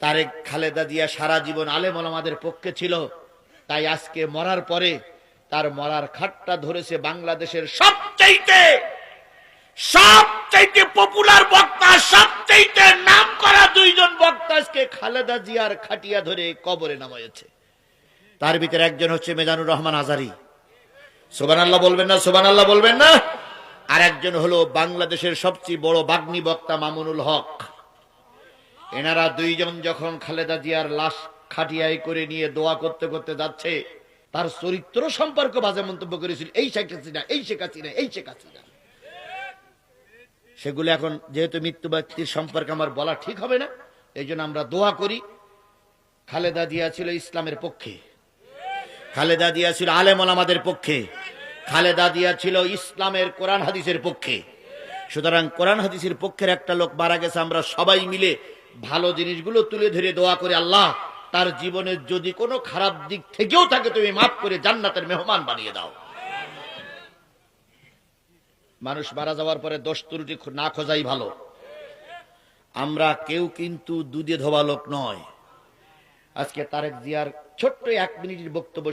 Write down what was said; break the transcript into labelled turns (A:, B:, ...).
A: তারেক খালেদা জিয়া সারা জীবন আলেম ওলামাদের পক্ষে ছিল, তাই আজকে মরার পরে তার মরার খাটটা ধরেছে বাংলাদেশের সবচাইতে পপুলার বক্তা, সবচাইতে নামকরা দুইজন বক্তা আজকে খালেদা জিয়ার খাটিয়া ধরে কবরে নামাইছে। তার ভিতরে একজন হচ্ছে মিজানুর রহমান আজারী, সুবহানাল্লাহ বলবেন না? সুবহানাল্লাহ বলবেন না? আর একজন হলো বাংলাদেশের সবচেয়ে বড় বাগ্মী বক্তা মামুনুল হক। এনারা দুইজন যখন খালেদা জিয়ার লাশ খাটিয়ায় করে নিয়ে দোয়া করতে করতে যাচ্ছে, তার চরিত্র সম্পর্কে বাজে মন্তব্য করেছিল, এই শেখ হাসিনা, এই শেখ হাসিনা, এই শেখ হাসিনা। সেগুলো এখন যেহেতু মৃত্যু ব্যক্তির সম্পর্কে আমার বলা ঠিক হবে না, এই জন্য আমরা দোয়া করি। খালেদা জিয়া ছিল ইসলামের পক্ষে, খালেদা জিয়া ছিল আলেম ওলামাদের পক্ষে, খালেদা জিয়া ছিল ইসলামের কোরআন হাদিসের পক্ষে। সুতরাং কোরআন হাদিসের পক্ষের একটা লোক মারা গেছে, আমরা সবাই মিলে ভালো জিনিসগুলো তুলে ধরে দোয়া করে, আল্লাহ তার জীবনের যদি কোনো খারাপ দিক থেকেও থাকে তুমি মাফ করে জান্নাতের মেহমান বানিয়ে দাও। মানুষ মারা যাওয়ার পরে দোষ ত্রুটি না খোঁজাই ভালো। আমরা কেউ কিন্তু দুধে ধোয়া লোক নয়। আজকে তারেক জিয়ার ছোট্ট 1 মিনিটের বক্তব্য